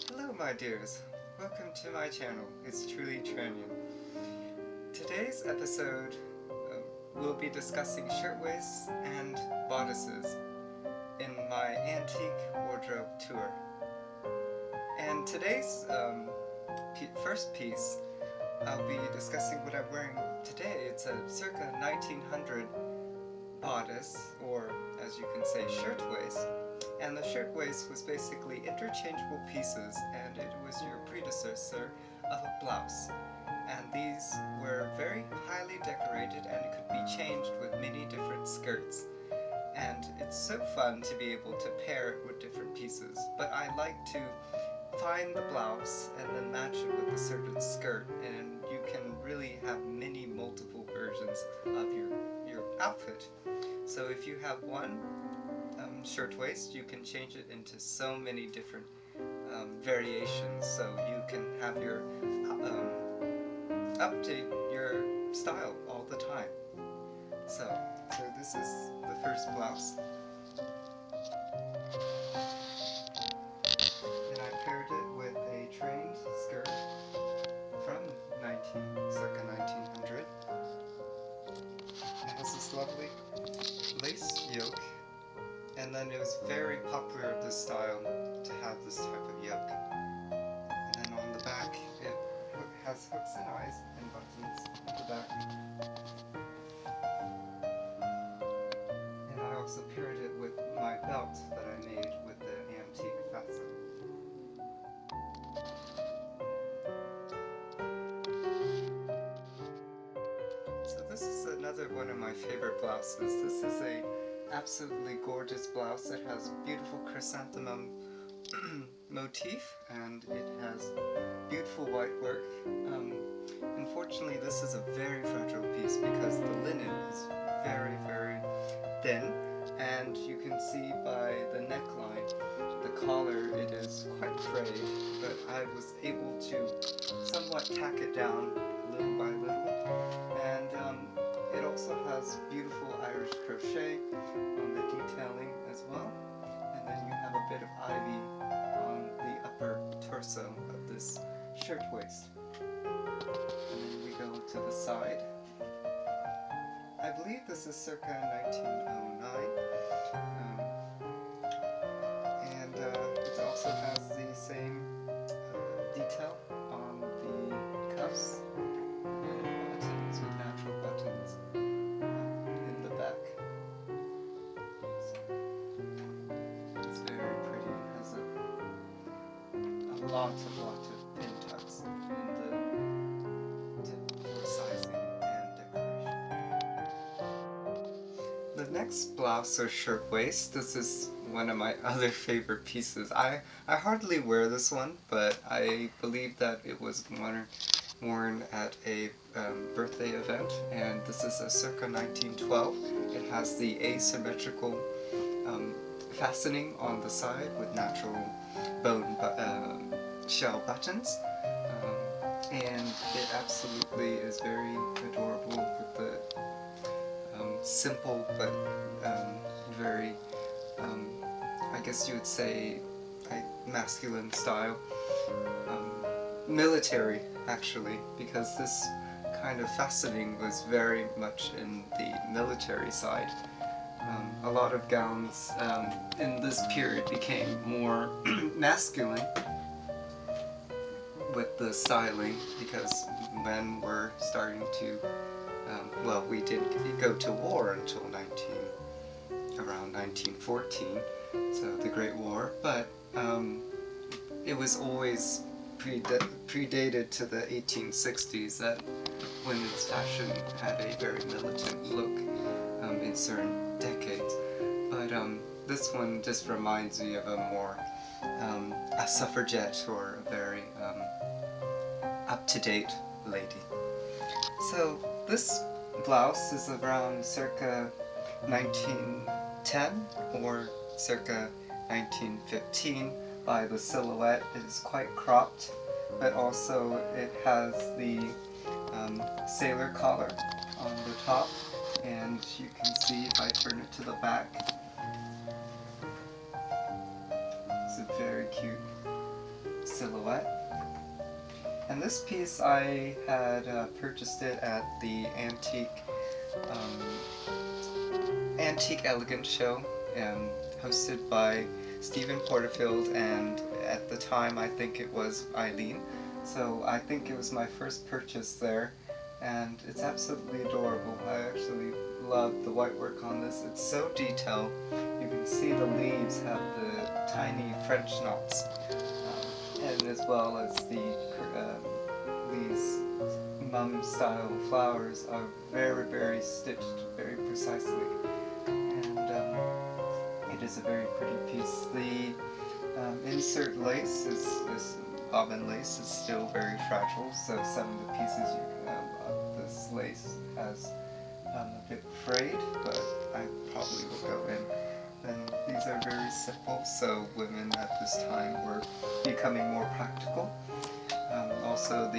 Hello my dears, welcome to my channel. It's truly Tranian. Today's episode we'll be discussing shirtwaists and bodices in my antique wardrobe tour. And today's first piece, I'll be discussing what I'm wearing today. It's a circa 1900 bodice, or as you can say, shirtwaist. And the shirtwaist was basically interchangeable pieces, and it was your predecessor of a blouse. And these were very highly decorated, and it could be changed with many different skirts. And it's so fun to be able to pair it with different pieces. But I like to find the blouse and then match it with a certain skirt, and you can really have many multiple versions of your outfit. So if you have one shirtwaist, you can change it into so many different variations, so you can have your update your style all the time. So this is the first blouse, and I paired it with a trained skirt from circa 1900. It has this lovely lace yoke, and then it was very popular, this style, to have this type of yoke. And then on the back, it has hooks and eyes and buttons at the back. And I also paired it with my belt that I made with the antique fasten. So this is another one of my favorite blouses. This is a absolutely gorgeous blouse. It has beautiful chrysanthemum motif, and it has beautiful white work. Unfortunately, this is a very fragile piece because the linen is very, very thin, and you can see by the neckline, the collar, it is quite frayed, but I was able to somewhat tack it down little by little. And it also has beautiful Irish crochet on the detailing as well, and then you have a bit of ivy on the upper torso of this shirtwaist. And then we go to the side. I believe this is circa 1909, and it also has the same detail on the cuffs. Buttons with natural buttons in the back. So it's very pretty. It has a lot of pin tucks in the for sizing and decoration. The next blouse or shirtwaist. This is one of my other favorite pieces. I hardly wear this one, but I believe that it was worn at a birthday event, and this is a circa 1912. It has the asymmetrical fastening on the side with natural bone shell buttons, and it absolutely is very adorable with the simple but very, I guess you would say, masculine style. Military, actually, because this kind of fastening was very much in the military side. A lot of gowns in this period became more masculine with the styling, because men were starting to, well, we didn't go to war until around 1914, so the Great War, but it was always predated to the 1860s, that women's fashion had a very militant look in certain decades. But this one just reminds me of a more a suffragette, or a very up-to-date lady. So this blouse is around circa 1910 or circa 1915. By the silhouette, it is quite cropped, but also it has the sailor collar on the top, and you can see if I turn it to the back, it's a very cute silhouette. And this piece I had purchased it at the Antique Elegance show, hosted by Stephen Porterfield, and at the time I think it was Eileen. So I think it was my first purchase there, and it's absolutely adorable. I actually love the white work on this. It's so detailed. You can see the leaves have the tiny French knots, and as well as these mum-style flowers are very, very stitched, very precisely, and it is a very pretty piece. The insert lace this bobbin lace is still very fragile, so some of the pieces this lace has a bit frayed, but I probably will go in. And these are very simple, so women at this time were becoming more practical. Also,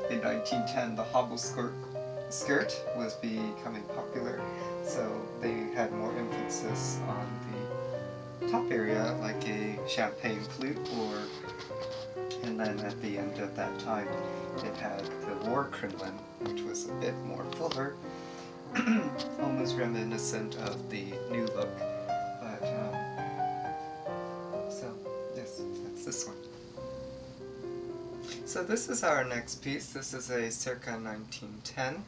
in 1910, the hobble skirt was becoming popular, so they had more emphasis on the top area, like a champagne flute, and then at the end of that time, it had the war crinoline, which was a bit more fuller, almost reminiscent of the new look. But so yes, that's this one. So this is our next piece. This is a circa 1910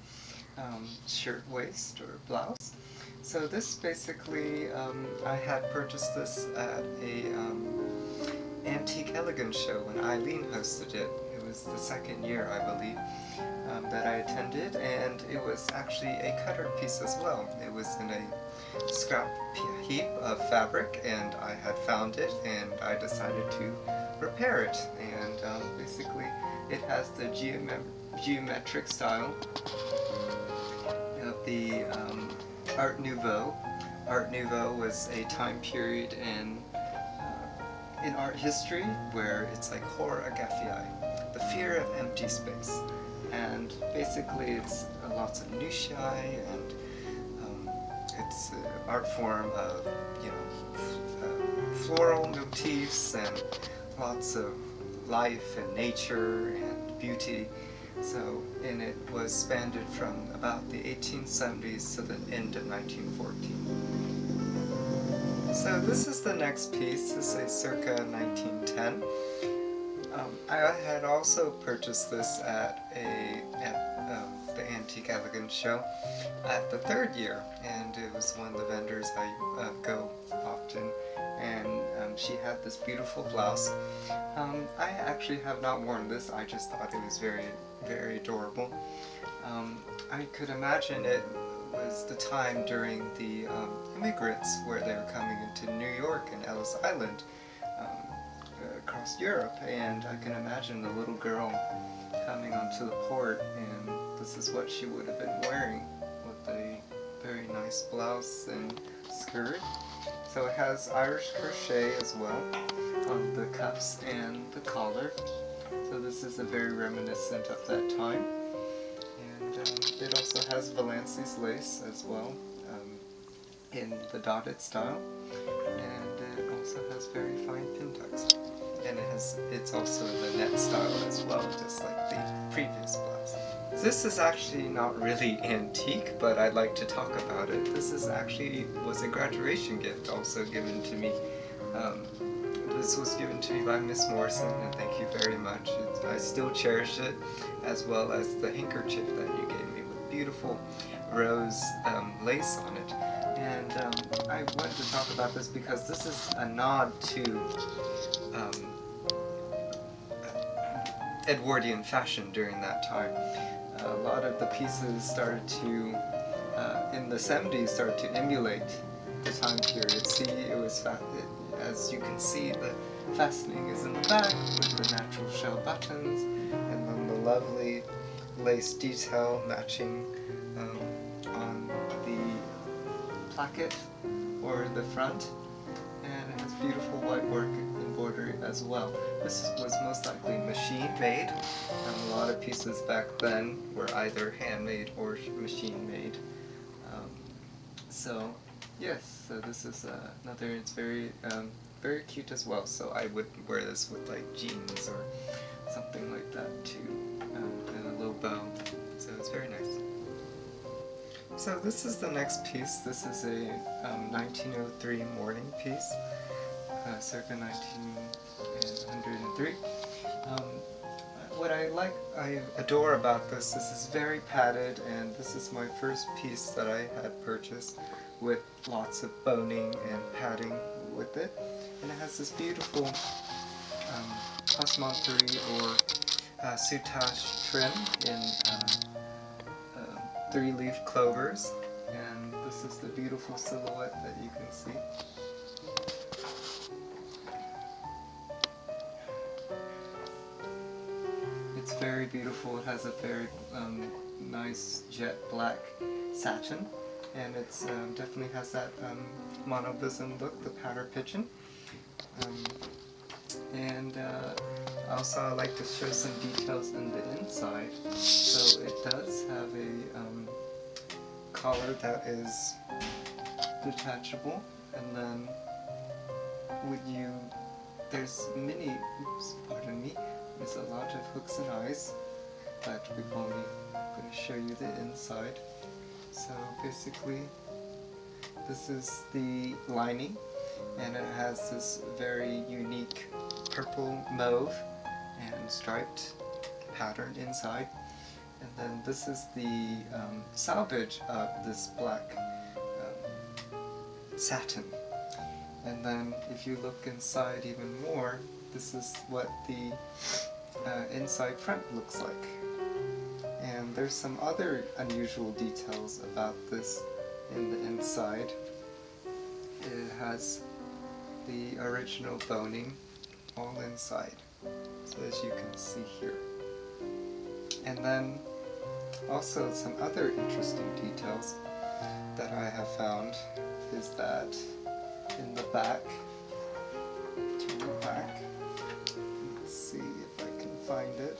shirtwaist or blouse. So this basically, I had purchased this at a Antique Elegance show when Eileen hosted it. It was the second year, I believe, that I attended, and it was actually a cutter piece as well. It was in a scrap heap of fabric, and I had found it, and I decided to repair it. And basically, it has the geometric style of the Art Nouveau. Art Nouveau was a time period in art history where it's like horror agaphiae, the fear of empty space. And basically it's lots of minutiae, and it's an art form of, floral motifs and lots of life and nature and beauty. So, and it was spanned from about the 1870s to the end of 1914. So this is the next piece. This is circa 1910. I had also purchased this at the Antique Elegance show at the third year, and it was one of the vendors I go often, and she had this beautiful blouse. I actually have not worn this. I just thought it was very, very adorable. I could imagine it was the time during the immigrants where they were coming into New York and Ellis Island, across Europe, and I can imagine the little girl coming onto the port, and this is what she would have been wearing, with a very nice blouse and skirt. So it has Irish crochet as well on the cuffs and the collar. So this is a very reminiscent of that time. And it also has Valenci's lace as well, in the dotted style. And it also has very fine pin tucks. And it's also in the net style as well, just like the previous blouse. This is actually not really antique, but I'd like to talk about it. This was a graduation gift also given to me. This was given to me by Miss Morrison, and thank you very much. I still cherish it, as well as the handkerchief that you gave me with beautiful rose lace on it. And I wanted to talk about this because this is a nod to Edwardian fashion during that time. A lot of the pieces started to, in the 70s, started to emulate the time period. See, it was as you can see, the fastening is in the back with the natural shell buttons, and then the lovely lace detail matching on the placket or the front, and it has beautiful white work embroidery as well. This was most likely machine made, and a lot of pieces back then were either handmade or machine made. So yes, so this is another, it's very very cute as well. So I would wear this with like jeans or something like that too, and a little bow. So it's very nice. So this is the next piece. This is a 1903 Mourning piece, circa 1903. What I adore about this is very padded, and this is my first piece that I had purchased with lots of boning and padding with it. And it has this beautiful Asymmetrical or soutache trim in 3-leaf clovers, and this is the beautiful silhouette that you can see. It's very beautiful. It has a very nice jet black satin, and it's definitely has that monobosom look, the powder pigeon. Also I like to show some details in the inside. So it does have a collar that is detachable, and then there's there's a lot of hooks and eyes, but we're only going to show you the inside. So basically this is the lining, and it has this very unique purple mauve and striped pattern inside. And then this is the salvage of this black satin. And then if you look inside even more, this is what the inside front looks like. And there's some other unusual details about this in the inside. It has the original boning all inside, so as you can see here. And then also some other interesting details that I have found is that in the back, turn it back, let's see if I can find it.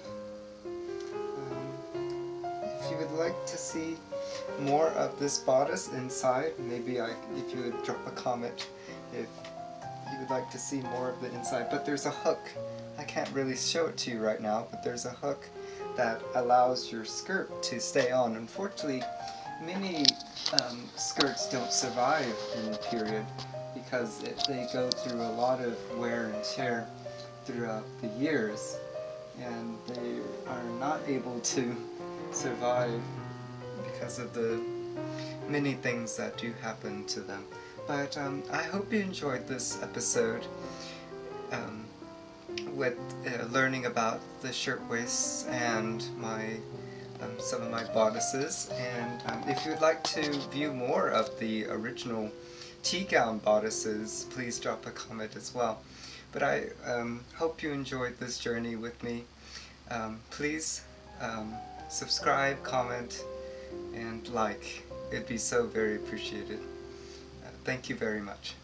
If you would like to see more of this bodice inside, maybe if you would drop a comment if you would like to see more of the inside. But there's a hook. I can't really show it to you right now, but there's a hook that allows your skirt to stay on. Unfortunately, many skirts don't survive in the period because they go through a lot of wear and tear throughout the years, and they are not able to survive because of the many things that do happen to them. But I hope you enjoyed this episode with learning about the shirtwaists and some of my bodices. And if you'd like to view more of the original tea gown bodices, please drop a comment as well. But I hope you enjoyed this journey with me. Please subscribe, comment, and like. It'd be so very appreciated. Thank you very much.